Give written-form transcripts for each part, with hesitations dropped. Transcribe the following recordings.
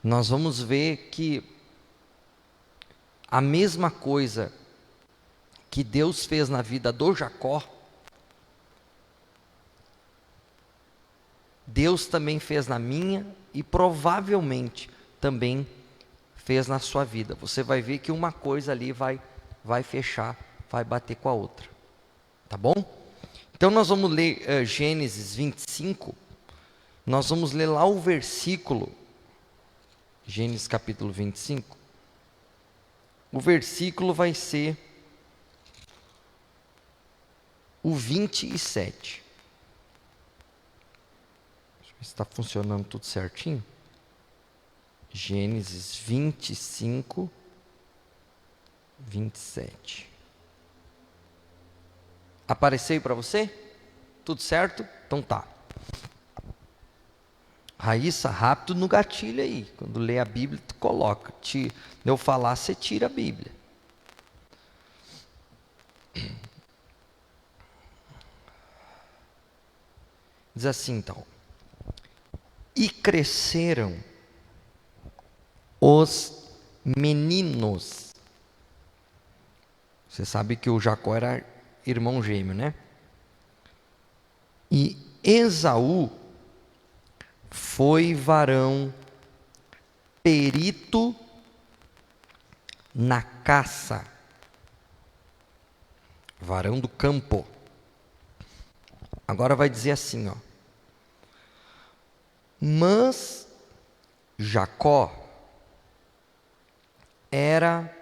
nós vamos ver que a mesma coisa que Deus fez na vida do Jacó, Deus também fez na minha e provavelmente também fez na sua vida. Você vai ver que uma coisa ali vai fechar, vai bater com a outra. Tá bom? Então nós vamos ler Gênesis 25. Nós vamos ler lá o versículo, Gênesis capítulo 25. O versículo vai ser o 27. Deixa eu ver se está funcionando tudo certinho. Gênesis 25, 27. Apareceu para você? Tudo certo? Então tá. Raíssa, rápido no gatilho aí. Quando lê a Bíblia, tu coloca. Eu falar, você tira a Bíblia. Diz assim então. E cresceram os meninos. Você sabe que o Jacó era irmão gêmeo, né? E Esaú foi varão perito na caça, varão do campo. Agora vai dizer assim, ó. Mas Jacó era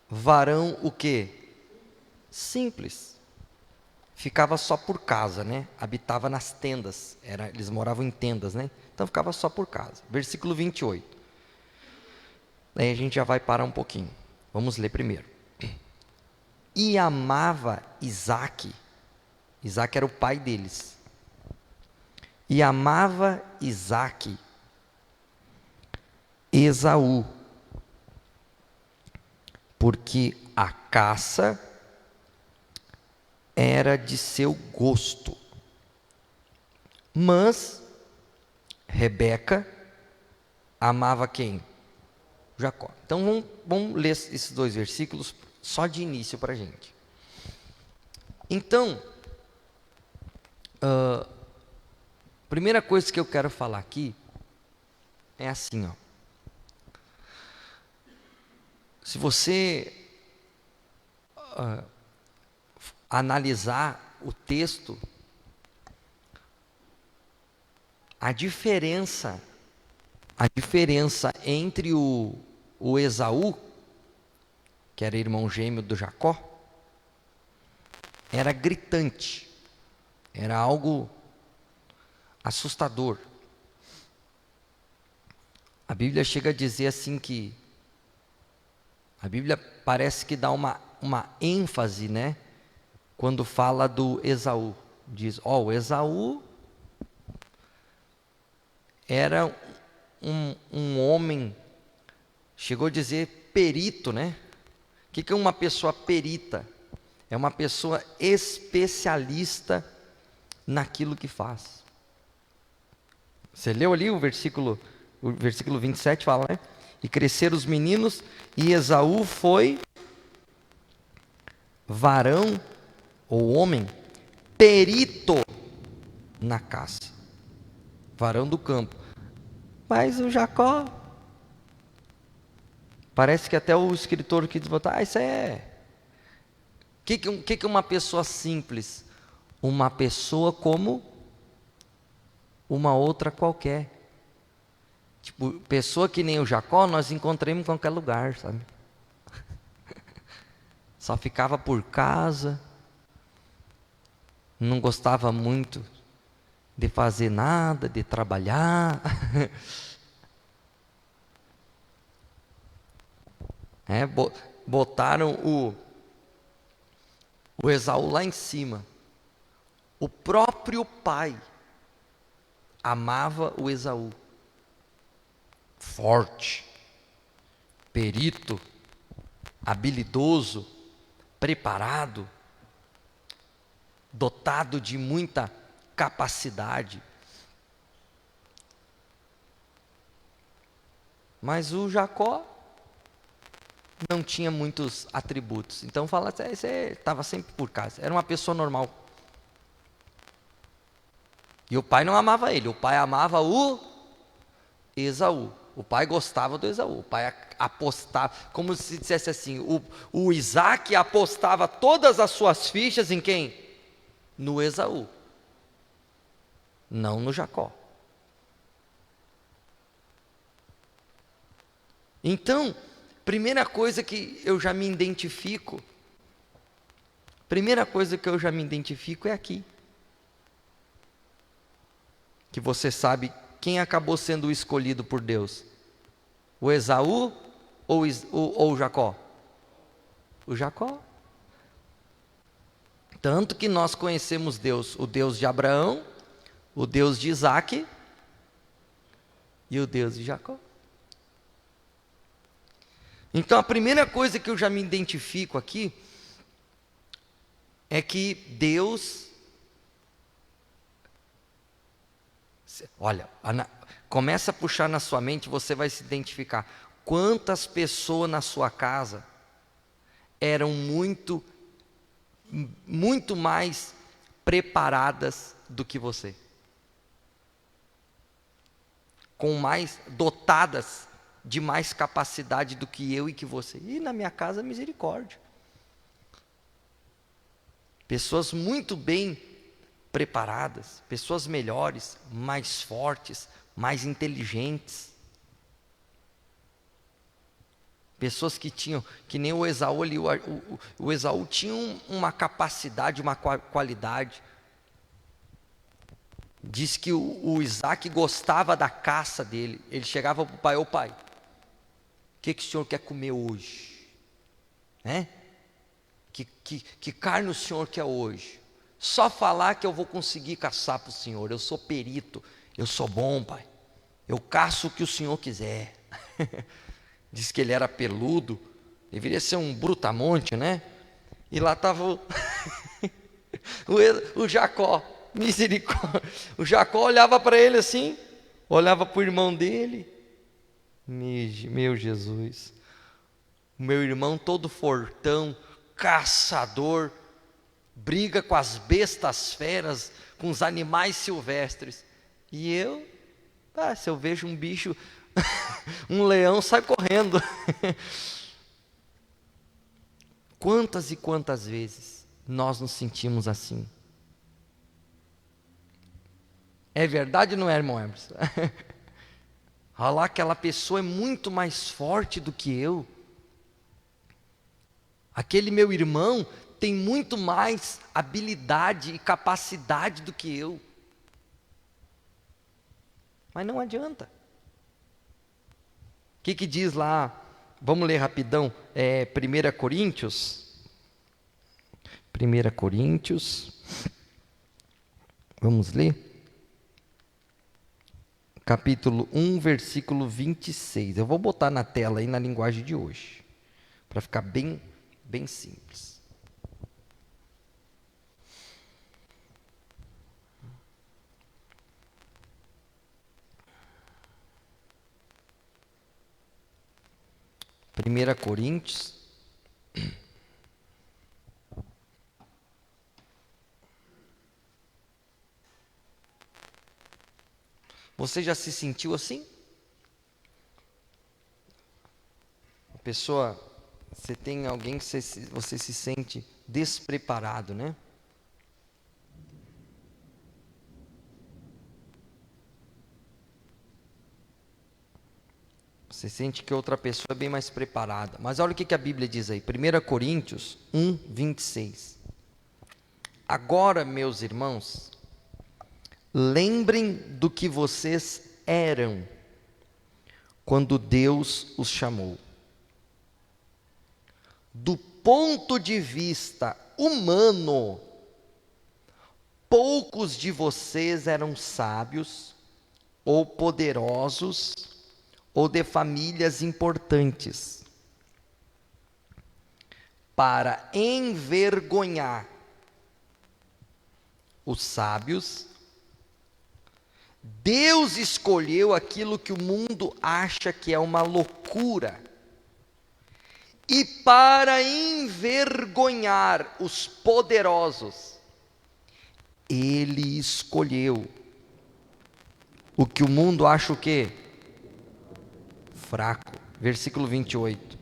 varão o quê? Simples. Ficava só por casa, né? Habitava nas tendas. Eles moravam em tendas, né? Então ficava só por casa. Versículo 28. Daí a gente já vai parar um pouquinho. Vamos ler primeiro. E amava Isaque. Isaque era o pai deles. E amava Isaque Esaú, porque a caça era de seu gosto. Mas Rebeca amava quem? Jacó. Então vamos ler esses dois versículos só de início para a gente. Então, primeira coisa que eu quero falar aqui é assim, ó. Se você analisar o texto, a diferença entre o Esaú, que era irmão gêmeo do Jacó, era gritante, era algo assustador. A Bíblia chega a dizer assim que a Bíblia parece que dá uma ênfase, né? Quando fala do Esaú. Diz, o Esaú era um homem, chegou a dizer perito, né? O que é uma pessoa perita? É uma pessoa especialista naquilo que faz. Você leu ali o versículo 27 fala, né? E cresceram os meninos, e Esaú foi varão, ou homem, perito na caça. Varão do campo. Mas o Jacó, parece que até o escritor quis botar, isso é... O que é uma pessoa simples? Uma pessoa como uma outra qualquer. Tipo, pessoa que nem o Jacó, nós encontramos em qualquer lugar, sabe? Só ficava por casa, não gostava muito de fazer nada, de trabalhar. Botaram o Esaú lá em cima. O próprio pai amava o Esaú. Forte, perito, habilidoso, preparado, dotado de muita capacidade. Mas o Jacó não tinha muitos atributos. Então fala, você estava sempre por casa. Era uma pessoa normal. E o pai não amava ele, o pai amava o Esaú. O pai gostava do Esaú. O pai apostava, como se dissesse assim, o Isaac apostava todas as suas fichas em quem? No Esaú, não no Jacó. Então, primeira coisa que eu já me identifico, é aqui. Que você sabe quem acabou sendo o escolhido por Deus. O Esaú ou o Jacó? O Jacó. Tanto que nós conhecemos Deus, o Deus de Abraão, o Deus de Isaac e o Deus de Jacó. Então a primeira coisa que eu já me identifico aqui é que Deus, olha, começa a puxar na sua mente, você vai se identificar. Quantas pessoas na sua casa eram muito mais preparadas do que você? Com mais dotadas de mais capacidade do que eu e que você. E na minha casa, misericórdia. Pessoas muito bem preparadas, pessoas melhores, mais fortes, mais inteligentes. Pessoas que tinham, que nem o Esaú ali, o Esaú tinha uma capacidade, uma qualidade. Diz que o Isaac gostava da caça dele. Ele chegava para o pai, ô pai, o que o senhor quer comer hoje? Né? Que carne o senhor quer hoje? Só falar que eu vou conseguir caçar para o senhor. Eu sou perito, eu sou bom, pai. Eu caço o que o senhor quiser. Diz que ele era peludo, deveria ser um brutamonte, né? E lá estava o Jacó, misericórdia. O Jacó olhava para ele assim, olhava para o irmão dele. Meu Jesus, o meu irmão todo fortão, caçador, briga com as bestas feras, com os animais silvestres. E eu, se eu vejo um bicho, um leão, sai correndo. Quantas e quantas vezes nós nos sentimos assim? É verdade ou não é, irmão Emerson? Olha lá, aquela pessoa é muito mais forte do que eu. Aquele meu irmão tem muito mais habilidade e capacidade do que eu. Mas não adianta. O que diz lá? Vamos ler rapidão. 1 Coríntios. 1 Coríntios. Vamos ler. Capítulo 1, versículo 26. Eu vou botar na tela aí na linguagem de hoje, para ficar bem simples. Primeira Coríntios. Você já se sentiu assim? A pessoa, você tem alguém que você se sente despreparado, né? Você sente que outra pessoa é bem mais preparada. Mas olha o que a Bíblia diz aí. 1 Coríntios 1, 26. Agora, meus irmãos, lembrem do que vocês eram quando Deus os chamou. Do ponto de vista humano, poucos de vocês eram sábios, ou poderosos, ou de famílias importantes, para envergonhar os sábios, Deus escolheu aquilo que o mundo acha que é uma loucura, e para envergonhar os poderosos, Ele escolheu o que o mundo acha o quê? Fraco. Versículo 28.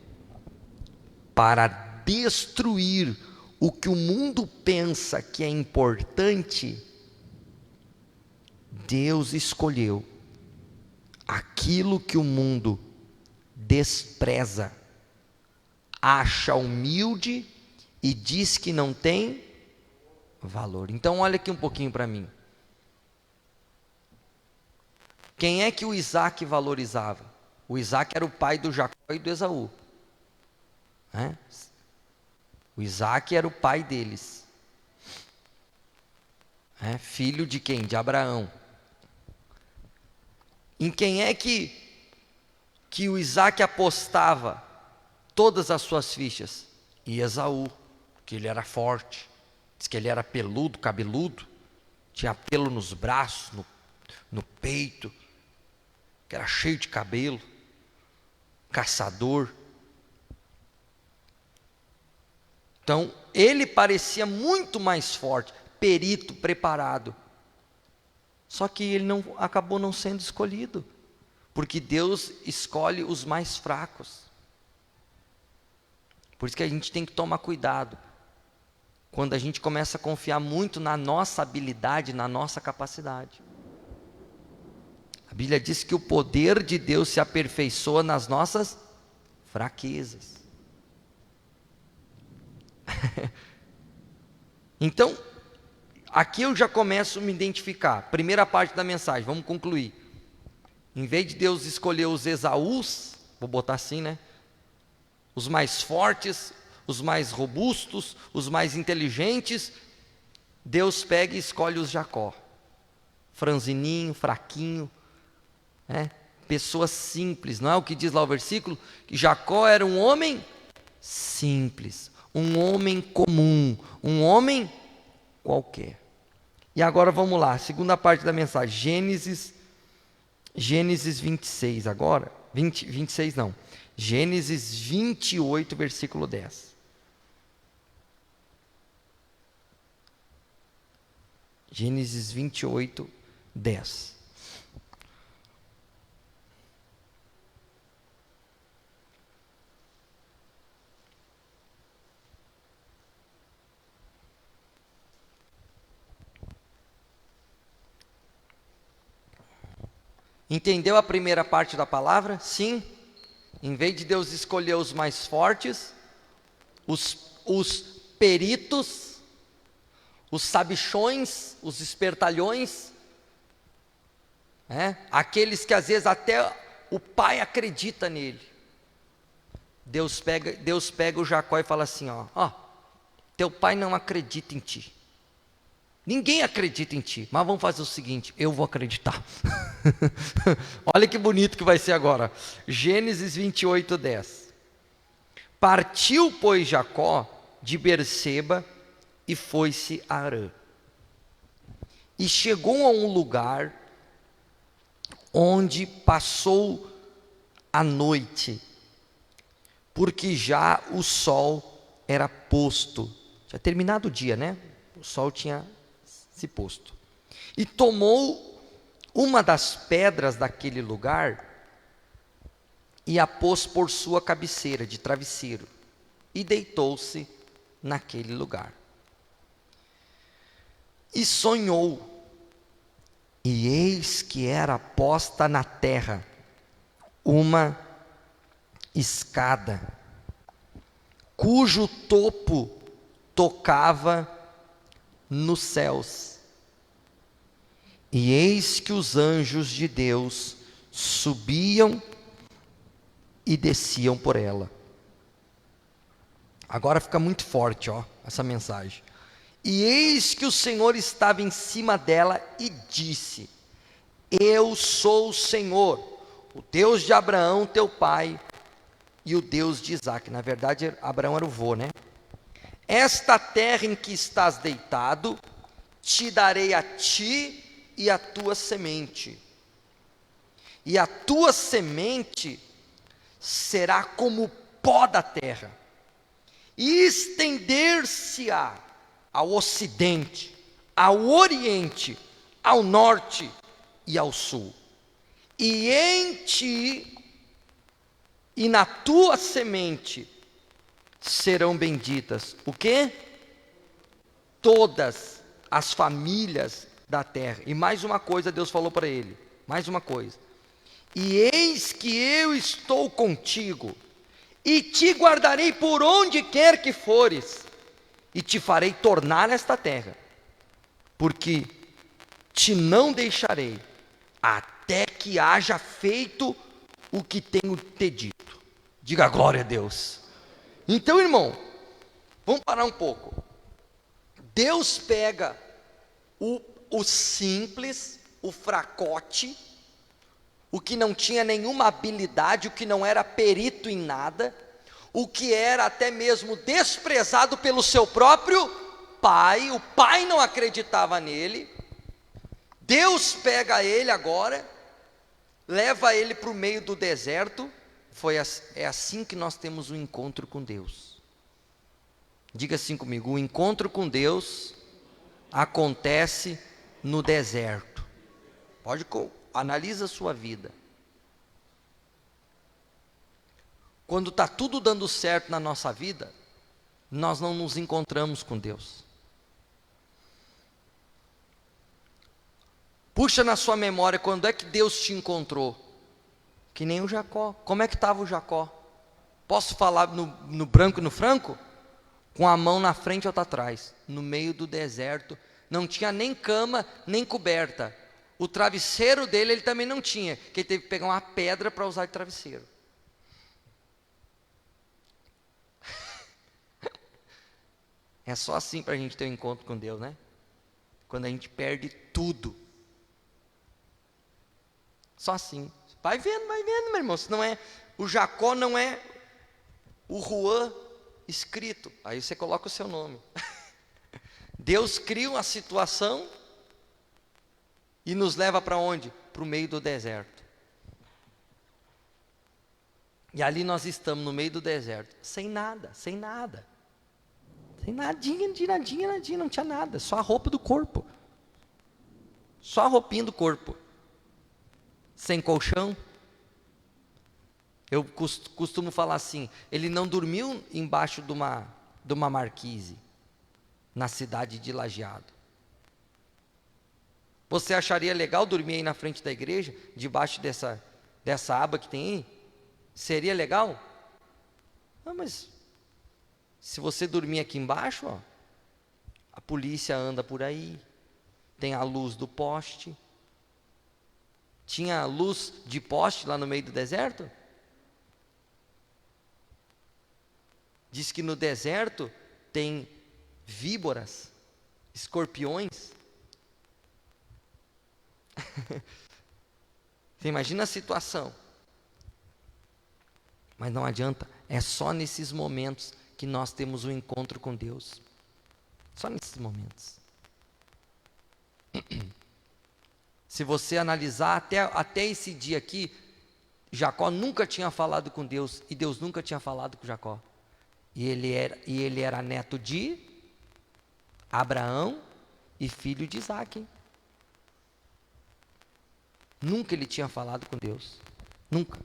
Para destruir o que o mundo pensa que é importante, Deus escolheu aquilo que o mundo despreza, acha humilde e diz que não tem valor. Então olha aqui um pouquinho para mim. Quem é que o Isaac valorizava? O Isaac era o pai do Jacó e do Esaú. O Isaac era o pai deles. Filho de quem? De Abraão. Em quem é que o Isaac apostava todas as suas fichas? Em Esaú, que ele era forte. Diz que ele era peludo, cabeludo, tinha pelo nos braços, no peito, que era cheio de cabelo, caçador. Então, ele parecia muito mais forte, perito, preparado. Só que ele acabou não sendo escolhido, porque Deus escolhe os mais fracos. Por isso que a gente tem que tomar cuidado quando a gente começa a confiar muito na nossa habilidade, na nossa capacidade. A Bíblia diz que o poder de Deus se aperfeiçoa nas nossas fraquezas. Então, aqui eu já começo a me identificar. Primeira parte da mensagem, vamos concluir. Em vez de Deus escolher os Esaús, vou botar assim, né? Os mais fortes, os mais robustos, os mais inteligentes, Deus pega e escolhe os Jacó. Franzininho, fraquinho, pessoas simples. Não é o que diz lá o versículo? Que Jacó era um homem simples, um homem comum, um homem qualquer. E agora vamos lá, segunda parte da mensagem, Gênesis 26 agora, 26 não, Gênesis 28, versículo 10. Gênesis 28, 10. Entendeu a primeira parte da palavra? Sim. Em vez de Deus escolher os mais fortes, os peritos, os sabichões, os espertalhões, aqueles que às vezes até o pai acredita nele. Deus pega o Jacó e fala assim, teu pai não acredita em ti. Ninguém acredita em ti, mas vamos fazer o seguinte, eu vou acreditar. Olha que bonito que vai ser agora. Gênesis 28, 10. Partiu, pois, Jacó de Berseba e foi-se a Harã. E chegou a um lugar onde passou a noite, porque já o sol era posto. Tinha terminado o dia, né? O sol tinha se posto. E tomou uma das pedras daquele lugar e a pôs por sua cabeceira de travesseiro e deitou-se naquele lugar. E sonhou, e eis que era posta na terra uma escada, cujo topo tocava nos céus. E eis que os anjos de Deus subiam e desciam por ela. Agora fica muito forte, essa mensagem. E eis que o Senhor estava em cima dela e disse: Eu sou o Senhor, o Deus de Abraão, teu pai, e o Deus de Isaque. Na verdade, Abraão era o vô, né? Esta terra em que estás deitado, te darei a ti e a tua semente. E a tua semente será como o pó da terra, e estender-se-á ao ocidente, ao oriente, ao norte e ao sul. E em ti e na tua semente serão benditas. O quê? Todas as famílias da terra. E mais uma coisa Deus falou para ele. Mais uma coisa. E eis que eu estou contigo, e te guardarei por onde quer que fores, e te farei tornar esta terra, porque te não deixarei, até que haja feito o que tenho te dito. Diga glória a Deus. Então, irmão, vamos parar um pouco. Deus pega o simples, o fracote, o que não tinha nenhuma habilidade, o que não era perito em nada, o que era até mesmo desprezado pelo seu próprio pai, o pai não acreditava nele. Deus pega ele agora, leva ele para o meio do deserto. É assim que nós temos um encontro com Deus. Diga assim comigo: o encontro com Deus acontece no deserto. Analisa a sua vida. Quando está tudo dando certo na nossa vida, nós não nos encontramos com Deus. Puxa na sua memória, quando é que Deus te encontrou? Que nem o Jacó. Como é que estava o Jacó? Posso falar no branco e no franco? Com a mão na frente ou atrás, no meio do deserto. Não tinha nem cama, nem coberta. O travesseiro dele ele também não tinha, que ele teve que pegar uma pedra para usar de travesseiro. É só assim para a gente ter um encontro com Deus, né? Quando a gente perde tudo. Só assim. Vai vendo, meu irmão. Se não é, o Jacó não é o Juan escrito. Aí você coloca o seu nome. Deus cria uma situação e nos leva para onde? Para o meio do deserto. E ali nós estamos no meio do deserto, sem nada. Sem nadinha, não tinha nada, só a roupa do corpo. Só a roupinha do corpo. Sem colchão. Eu costumo falar assim, ele não dormiu embaixo de uma marquise, na cidade de Lajeado. Você acharia legal dormir aí na frente da igreja, debaixo dessa aba que tem aí? Seria legal? Não, mas se você dormir aqui embaixo, ó, a polícia anda por aí, tem a luz do poste. Tinha luz de poste lá no meio do deserto? Diz que no deserto tem víboras, escorpiões. Você imagina a situação. Mas não adianta, é só nesses momentos que nós temos um encontro com Deus. Só nesses momentos. Se você analisar até esse dia aqui, Jacó nunca tinha falado com Deus, e Deus nunca tinha falado com Jacó. E ele era neto de Abraão e filho de Isaque. Nunca ele tinha falado com Deus. Nunca.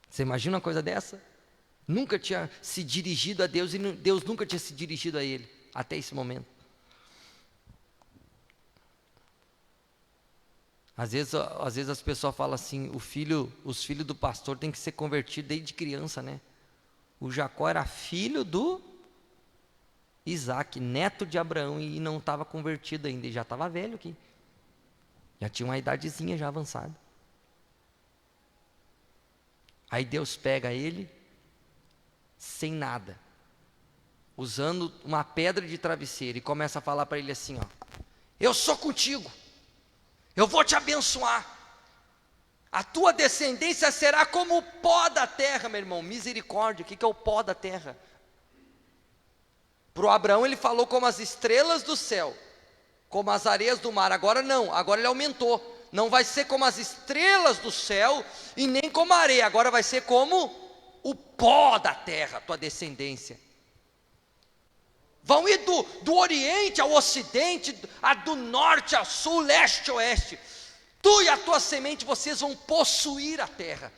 Você imagina uma coisa dessa? Nunca tinha se dirigido a Deus e Deus nunca tinha se dirigido a ele, até esse momento. Às vezes as pessoas falam assim, os filhos do pastor têm que ser convertidos desde criança, né? O Jacó era filho do Isaac, neto de Abraão, e não estava convertido ainda, ele já estava velho aqui. Já tinha uma idadezinha já avançada. Aí Deus pega ele, sem nada, usando uma pedra de travesseiro, e começa a falar para ele assim, ó: eu sou contigo, eu vou te abençoar, a tua descendência será como o pó da terra. Meu irmão, misericórdia, o que é o pó da terra? Para o Abraão ele falou como as estrelas do céu, como as areias do mar. Agora não, agora ele aumentou. Não vai ser como as estrelas do céu e nem como a areia. Agora vai ser como o pó da terra, tua descendência. Vão ir do oriente ao ocidente, do norte ao sul, leste a oeste. Tu e a tua semente, vocês vão possuir a terra.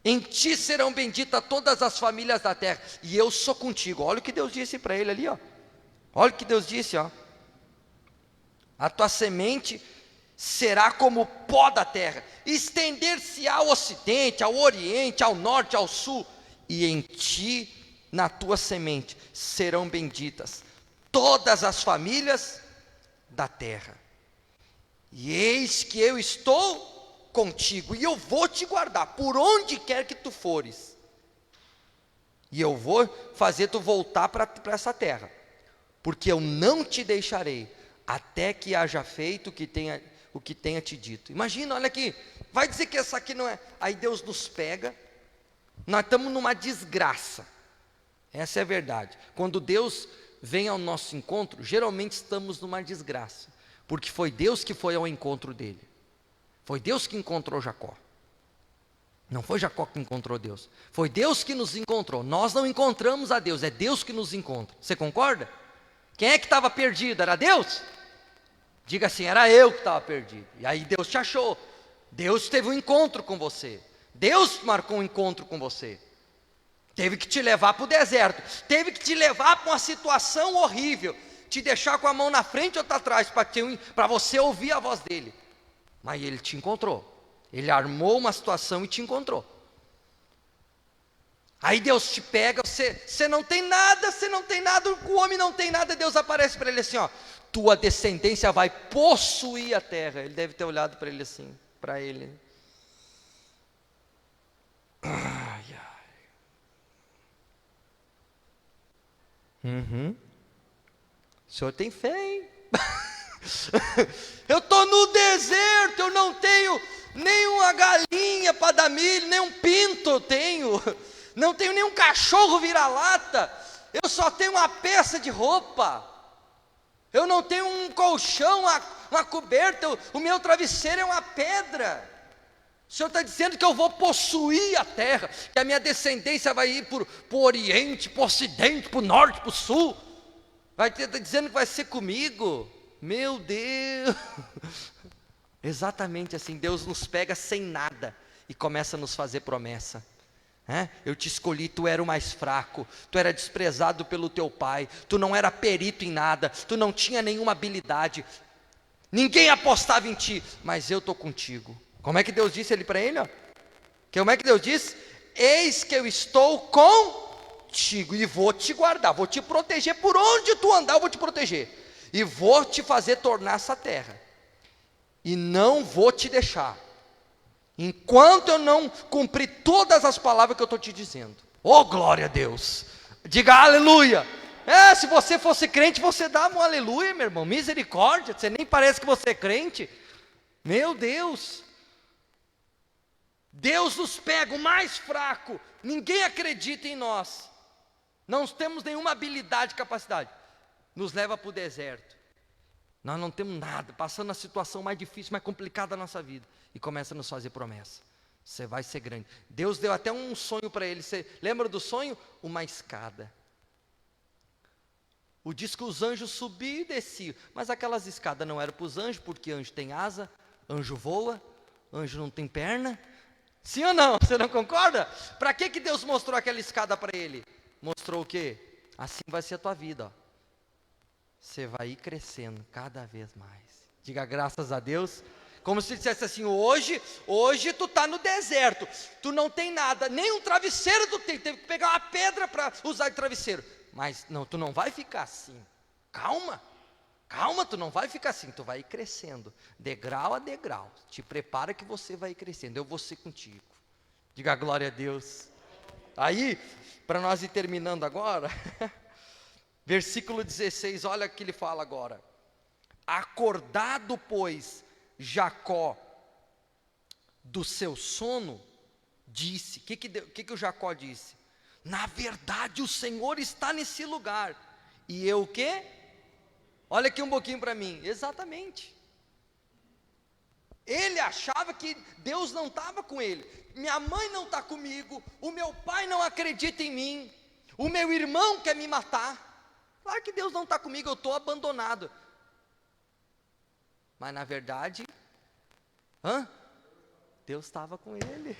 Em ti serão benditas todas as famílias da terra, e eu sou contigo. Olha o que Deus disse para ele ali, ó. Olha o que Deus disse, ó. A tua semente será como o pó da terra, estender-se ao ocidente, ao oriente, ao norte, ao sul, e em ti, na tua semente, serão benditas todas as famílias da terra. E eis que eu estou contigo, e eu vou te guardar por onde quer que tu fores, e eu vou fazer tu voltar para essa terra, porque eu não te deixarei, até que haja feito o que tenha te dito. Imagina, olha aqui, vai dizer que essa aqui não é, aí Deus nos pega, nós estamos numa desgraça, essa é a verdade. Quando Deus vem ao nosso encontro, geralmente estamos numa desgraça, porque foi Deus que foi ao encontro dele. Foi Deus que encontrou Jacó. Não foi Jacó que encontrou Deus. Foi Deus que nos encontrou. Nós não encontramos a Deus, é Deus que nos encontra. Você concorda? Quem é que estava perdido? Era Deus? Diga assim, era eu que estava perdido. E aí Deus te achou. Deus teve um encontro com você. Deus marcou um encontro com você. Teve que te levar para o deserto. Teve que te levar para uma situação horrível. Te deixar com a mão na frente ou atrás, para você ouvir a voz dele. Mas ele te encontrou. Ele armou uma situação e te encontrou. Aí Deus te pega, você não tem nada, o homem não tem nada, Deus aparece para ele assim, ó, tua descendência vai possuir a terra. Ele deve ter olhado para ele assim, para ele. Ai, ai. O senhor tem fé, hein? Eu estou no deserto, eu não tenho nenhuma galinha para dar milho, nem um pinto eu tenho, não tenho nenhum cachorro vira-lata, eu só tenho uma peça de roupa, eu não tenho um colchão, uma coberta, o meu travesseiro é uma pedra. O Senhor está dizendo que eu vou possuir a terra, que a minha descendência vai ir para o oriente, para o ocidente, para o norte, para o sul, está dizendo que vai ser comigo. Meu Deus, exatamente assim, Deus nos pega sem nada e começa a nos fazer promessa. Eu te escolhi, tu era o mais fraco, tu era desprezado pelo teu pai, tu não era perito em nada, tu não tinha nenhuma habilidade, ninguém apostava em ti, mas eu estou contigo. Como é que Deus disse para ele? Como é que Deus disse? Eis que eu estou contigo e vou te guardar, vou te proteger, por onde tu andar eu vou te proteger. E vou te fazer tornar essa terra, e não vou te deixar, enquanto eu não cumprir todas as palavras que eu estou te dizendo. Oh, glória a Deus, diga aleluia. Se você fosse crente, você dava um aleluia, meu irmão, misericórdia, você nem parece que você é crente. Meu Deus, Deus nos pega, o mais fraco, ninguém acredita em nós, não temos nenhuma habilidade, capacidade, nos leva para o deserto, nós não temos nada, passando a situação mais difícil, mais complicada da nossa vida, e começa a nos fazer promessa, você vai ser grande. Deus deu até um sonho para ele, você lembra do sonho? Uma escada, diz que os anjos subiam e desciam, mas aquelas escadas não eram para os anjos, porque anjo tem asa, anjo voa, anjo não tem perna, sim ou não? Você não concorda? Para que Deus mostrou aquela escada para ele? Mostrou o quê? Assim vai ser a tua vida, ó. Você vai ir crescendo cada vez mais. Diga graças a Deus. Como se dissesse assim, hoje tu está no deserto, tu não tem nada, nem um travesseiro tu tem, teve que pegar uma pedra para usar de travesseiro. Mas não, tu não vai ficar assim. Calma, tu não vai ficar assim, tu vai ir crescendo, degrau a degrau. Te prepara que você vai ir crescendo, eu vou ser contigo. Diga glória a Deus. Aí, para nós ir terminando agora, versículo 16, olha o que ele fala agora. Acordado, pois, Jacó do seu sono, disse, o que o Jacó disse? Na verdade, o Senhor está nesse lugar. E eu o quê? Olha aqui um pouquinho para mim. Exatamente. Ele achava que Deus não estava com ele. Minha mãe não está comigo. O meu pai não acredita em mim. O meu irmão quer me matar. Claro que Deus não está comigo, eu estou abandonado. Mas na verdade, Deus estava com ele.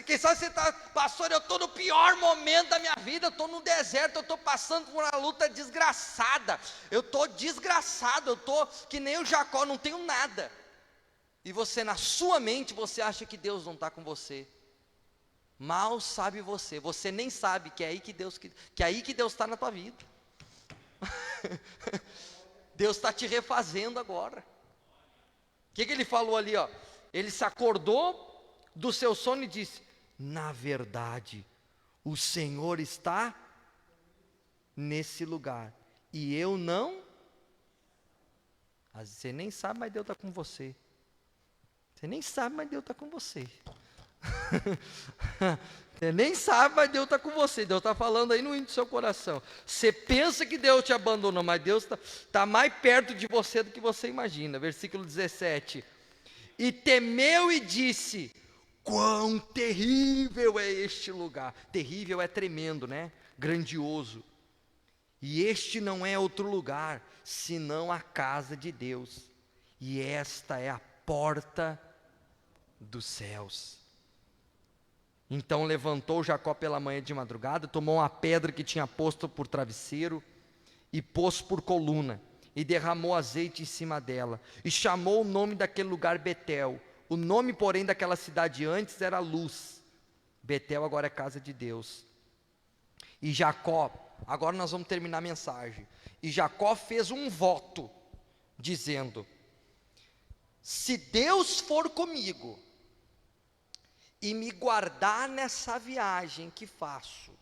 Quem sabe você está, pastor, eu estou no pior momento da minha vida, eu estou no deserto, eu estou passando por uma luta desgraçada, eu estou desgraçado, eu estou que nem o Jacó, não tenho nada. E você, na sua mente, você acha que Deus não está com você. Mal sabe você nem sabe que é aí que Deus está na tua vida. Deus está te refazendo agora. O que ele falou ali, ó? Ele se acordou do seu sono e disse: na verdade, o Senhor está nesse lugar, e eu não. Você nem sabe, mas Deus está com você. Você nem sabe, mas Deus está com você. Você nem sabe, mas Deus está com você. Deus está falando aí no íntimo do seu coração. Você pensa que Deus te abandonou, mas Deus está mais perto de você do que você imagina. Versículo 17. E temeu e disse: quão terrível é este lugar. Terrível é tremendo, né? Grandioso. E este não é outro lugar, senão a casa de Deus. E esta é a porta dos céus. Então levantou Jacó pela manhã de madrugada, tomou uma pedra que tinha posto por travesseiro, e pôs por coluna, e derramou azeite em cima dela, e chamou o nome daquele lugar Betel. O nome, porém, daquela cidade antes era Luz. Betel agora é casa de Deus. E Jacó, agora nós vamos terminar a mensagem. E Jacó fez um voto, dizendo: se Deus for comigo, e me guardar nessa viagem que faço,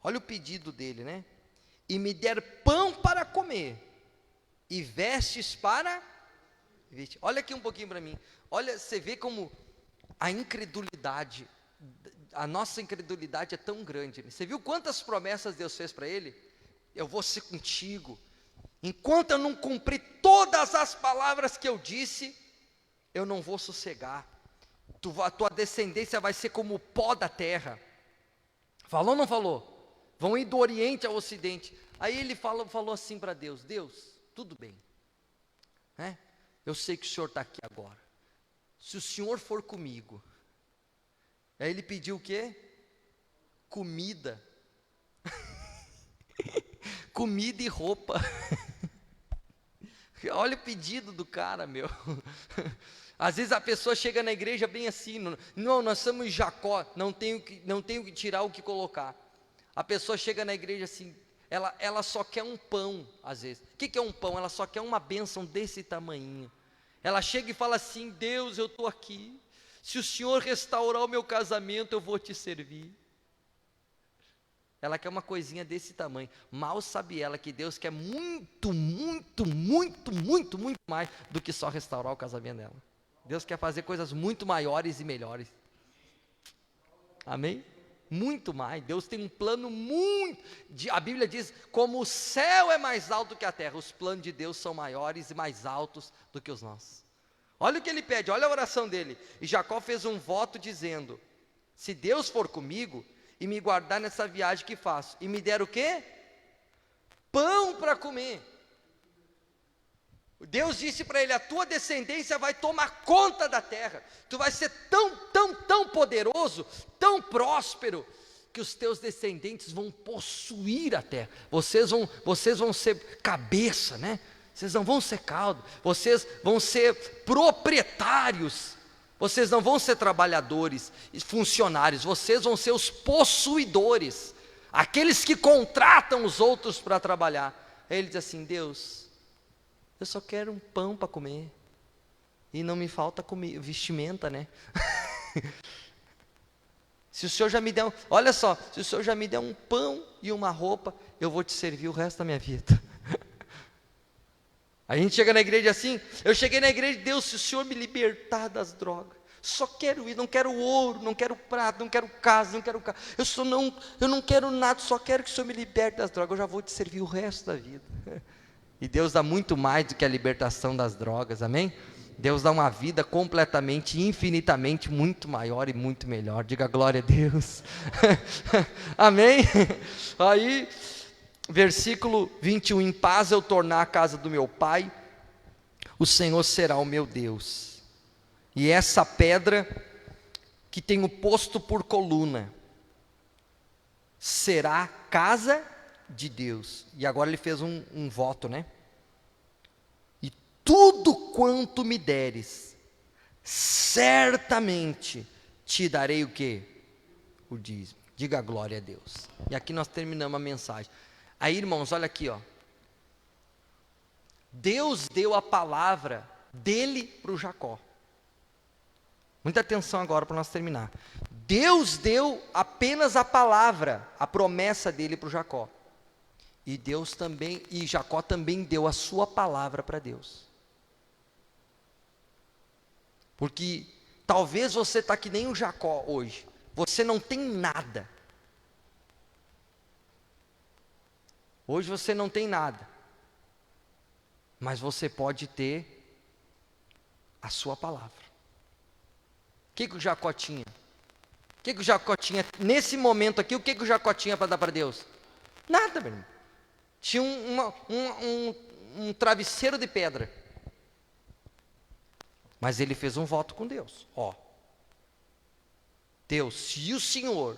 olha o pedido dele, né? E me der pão para comer, e vestes para vestir. Olha aqui um pouquinho para mim. Olha, você vê como a incredulidade, a nossa incredulidade é tão grande, né? Você viu quantas promessas Deus fez para ele? Eu vou ser contigo. Enquanto eu não cumprir todas as palavras que eu disse, eu não vou sossegar. A tua descendência vai ser como o pó da terra. Falou ou não falou? Vão ir do Oriente ao Ocidente. Aí ele falou assim para Deus: Deus, tudo bem, né? Eu sei que o Senhor está aqui agora. Se o Senhor for comigo. Aí ele pediu o quê? Comida. Comida e roupa. Olha o pedido do cara, meu. Às vezes a pessoa chega na igreja bem assim: não, nós somos Jacó, não tenho que tirar o que colocar. A pessoa chega na igreja assim, ela só quer um pão, às vezes. O que é um pão? Ela só quer uma bênção desse tamanhinho. Ela chega e fala assim: Deus, eu estou aqui, se o Senhor restaurar o meu casamento, eu vou te servir. Ela quer uma coisinha desse tamanho. Mal sabe ela que Deus quer muito, muito, muito, muito, muito mais do que só restaurar o casamento dela. Deus quer fazer coisas muito maiores e melhores. Amém? Muito mais. Deus tem um plano muito. A Bíblia diz: como o céu é mais alto que a terra, os planos de Deus são maiores e mais altos do que os nossos. Olha o que ele pede, olha a oração dele. E Jacó fez um voto dizendo: se Deus for comigo e me guardar nessa viagem que faço, e me der o quê? Pão para comer. Deus disse para ele: a tua descendência vai tomar conta da terra. Tu vai ser tão, tão, tão poderoso, tão próspero, que os teus descendentes vão possuir a terra. Vocês vão ser cabeça, né? Vocês não vão ser cauda. Vocês vão ser proprietários. Vocês não vão ser trabalhadores e funcionários. Vocês vão ser os possuidores, aqueles que contratam os outros para trabalhar. Aí ele diz assim: Deus, eu só quero um pão para comer, e não me falta vestimenta, né? Se o Senhor já me der, olha só, se o Senhor já me der um pão e uma roupa, eu vou te servir o resto da minha vida. A gente chega na igreja assim, eu cheguei na igreja: Deus, se o Senhor me libertar das drogas, Só quero ir, não quero ouro, não quero prata, não quero casa, não quero carro. Eu não quero nada, só quero que o Senhor me liberte das drogas. Eu já vou te servir o resto da vida. E Deus dá muito mais do que a libertação das drogas, amém? Deus dá uma vida completamente, infinitamente muito maior e muito melhor. Diga glória a Deus. Amém? Aí, versículo 21, em paz eu tornar a casa do meu pai, o Senhor será o meu Deus. E essa pedra que tenho posto por coluna, será casa de Deus. E agora ele fez um voto, né? Tudo quanto me deres, certamente te darei o quê? O dízimo. Diga glória a Deus. E aqui nós terminamos a mensagem. Aí, irmãos, olha aqui, ó. Deus deu a palavra dele para o Jacó. Muita atenção agora para nós terminar. Deus deu apenas a palavra, a promessa dele para o Jacó. E Jacó também deu a sua palavra para Deus. Porque talvez você está que nem o Jacó hoje. Você não tem nada. Hoje você não tem nada. Mas você pode ter a sua palavra. O que o Jacó tinha? O que o Jacó tinha? Nesse momento aqui, o que o Jacó tinha para dar para Deus? Nada, meu irmão. Tinha um travesseiro de pedra. Mas ele fez um voto com Deus. Ó, Deus, se o Senhor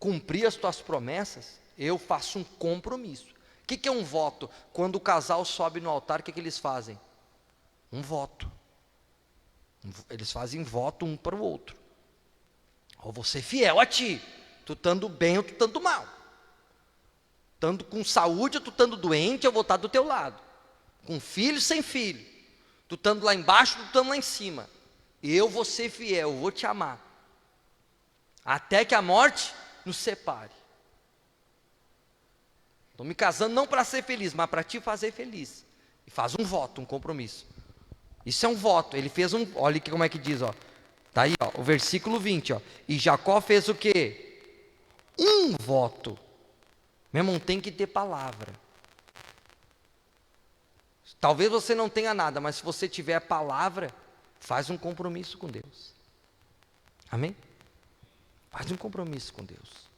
cumprir as tuas promessas, eu faço um compromisso. O que é um voto? Quando o casal sobe no altar, o que eles fazem? Um voto. Eles fazem voto um para o outro. Eu vou ser fiel a ti, tu estando bem ou tu estando mal. Estando com saúde ou tu estando doente, eu vou estar do teu lado. Com filho, sem filho. Tu estando lá embaixo, tu estando lá em cima. Eu vou ser fiel, eu vou te amar. Até que a morte nos separe. Estou me casando não para ser feliz, mas para te fazer feliz. E faz um voto, um compromisso. Isso é um voto. Ele fez um, olha aqui como é que diz, ó. Tá aí, ó, o versículo 20, ó. E Jacó fez o quê? Um voto. Meu irmão, tem que ter palavra. Talvez você não tenha nada, mas se você tiver a palavra, faz um compromisso com Deus. Amém? Faz um compromisso com Deus.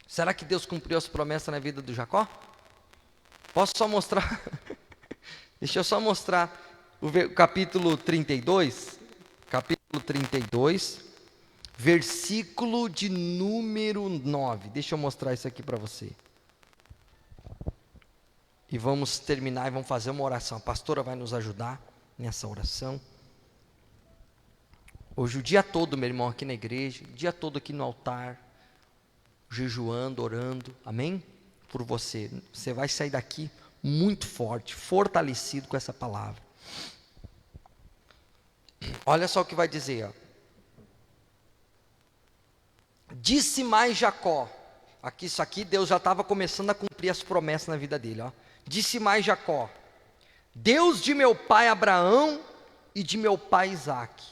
Será que Deus cumpriu as promessas na vida do Jacó? Posso só mostrar? Deixa eu só mostrar o capítulo 32. Capítulo 32, versículo de número 9. Deixa eu mostrar isso aqui para você. E vamos terminar e vamos fazer uma oração. A pastora vai nos ajudar nessa oração. Hoje o dia todo, meu irmão, aqui na igreja, o dia todo aqui no altar, jejuando, orando, amém? Por você. Você vai sair daqui muito forte, fortalecido com essa palavra. Olha só o que vai dizer, ó. Disse mais Jacó. Aqui, isso aqui, Deus já estava começando a cumprir as promessas na vida dele, ó. Disse mais Jacó: Deus de meu pai Abraão e de meu pai Isaque.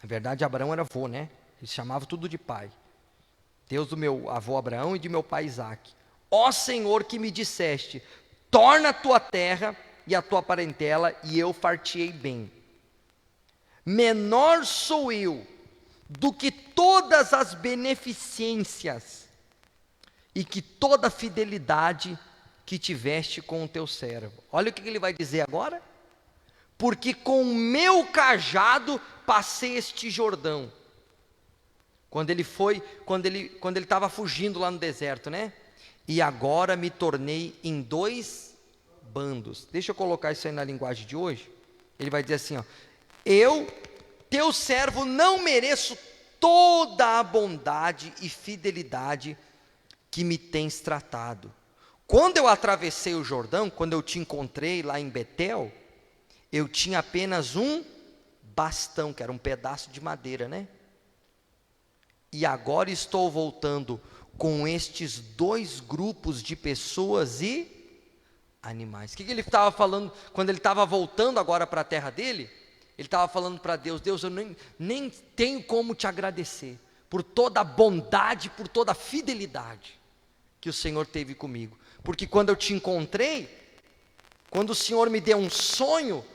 Na verdade, Abraão era avô, né? Ele chamava tudo de pai. Deus do meu avô Abraão e de meu pai Isaque. Ó Senhor, que me disseste: torna a tua terra e a tua parentela, e eu far-te-ei bem. Menor sou eu do que todas as beneficências e que toda a fidelidade que tiveste com o teu servo. Olha o que ele vai dizer agora. Porque com o meu cajado passei este Jordão. Quando ele estava fugindo lá no deserto, né? E agora me tornei em 2 bandos. Deixa eu colocar isso aí na linguagem de hoje. Ele vai dizer assim, ó: eu, teu servo, não mereço toda a bondade e fidelidade que me tens tratado. Quando eu atravessei o Jordão, quando eu te encontrei lá em Betel, eu tinha apenas um bastão, que era um pedaço de madeira, né? E agora estou voltando com estes 2 grupos de pessoas e animais. O que ele estava falando quando ele estava voltando agora para a terra dele? Ele estava falando para Deus: Deus, eu nem tenho como te agradecer por toda a bondade, por toda a fidelidade que o Senhor teve comigo. Porque quando eu te encontrei, quando o Senhor me deu um sonho,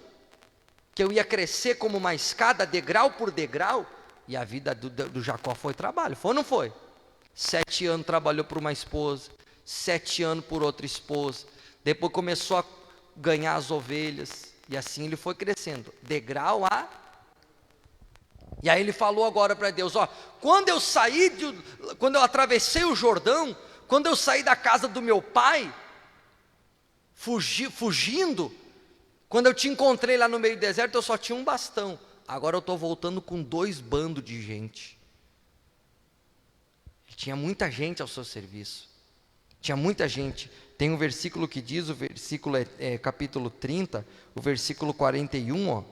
que eu ia crescer como uma escada, degrau por degrau, e a vida do Jacó foi trabalho, foi ou não foi? 7 anos trabalhou por uma esposa, 7 anos por outra esposa, depois começou a ganhar as ovelhas, e assim ele foi crescendo, degrau a... E aí ele falou agora para Deus: ó, quando eu atravessei o Jordão, quando eu saí da casa do meu pai, fugindo, quando eu te encontrei lá no meio do deserto, eu só tinha um bastão, agora eu estou voltando com 2 bandos de gente. Tinha muita gente ao seu serviço, tinha muita gente. Tem um versículo que diz, o versículo capítulo 30, o versículo 41, ó.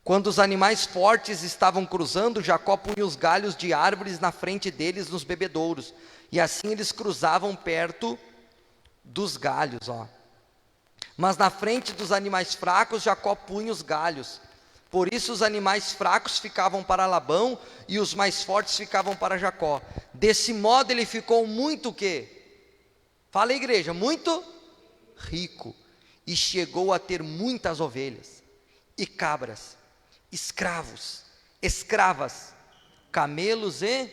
Quando os animais fortes estavam cruzando, Jacó punha os galhos de árvores na frente deles nos bebedouros, e assim eles cruzavam perto dos galhos, ó. Mas na frente dos animais fracos, Jacó punha os galhos. Por isso os animais fracos ficavam para Labão, e os mais fortes ficavam para Jacó. Desse modo ele ficou muito o quê? Fala, igreja, muito rico, e chegou a ter muitas ovelhas, e cabras, escravos, escravas, camelos e...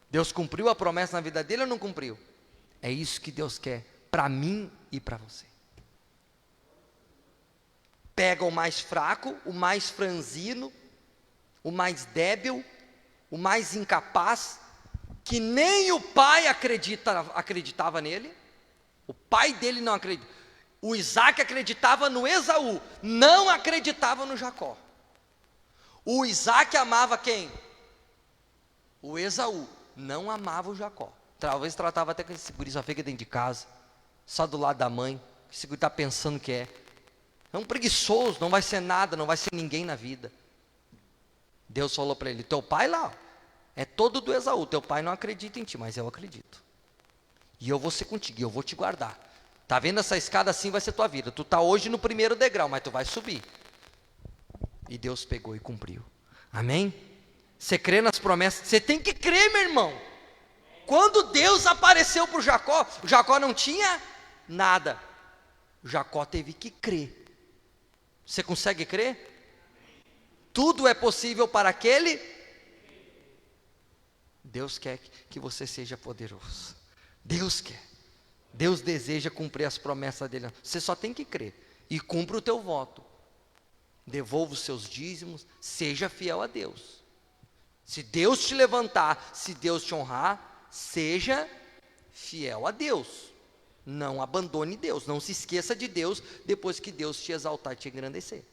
Deus cumpriu a promessa na vida dele ou não cumpriu? É isso que Deus quer para mim e para você. Pega o mais fraco, o mais franzino, o mais débil, o mais incapaz, que nem o pai acreditava nele. O pai dele não acreditava. O Isaac acreditava no Esaú, não acreditava no Jacó. O Isaac amava quem? O Esaú, não amava o Jacó. Talvez tratava até com esse guri, só fica dentro de casa, só do lado da mãe, esse guri está pensando que é um preguiçoso, não vai ser nada, não vai ser ninguém na vida. Deus falou para ele: teu pai lá, é todo do Esaú, teu pai não acredita em ti, mas eu acredito. E eu vou ser contigo, eu vou te guardar. Está vendo essa escada, assim vai ser tua vida. Tu está hoje no primeiro degrau, mas tu vai subir. E Deus pegou e cumpriu. Amém? Você crê nas promessas? Você tem que crer, meu irmão. Quando Deus apareceu para o Jacó não tinha nada. Jacó teve que crer. Você consegue crer? Tudo é possível para aquele. Deus quer que você seja poderoso. Deus quer. Deus deseja cumprir as promessas dele. Você só tem que crer. E cumpra o teu voto. Devolva os seus dízimos. Seja fiel a Deus. Se Deus te levantar, se Deus te honrar, seja fiel a Deus. Não abandone Deus. Não se esqueça de Deus depois que Deus te exaltar e te engrandecer.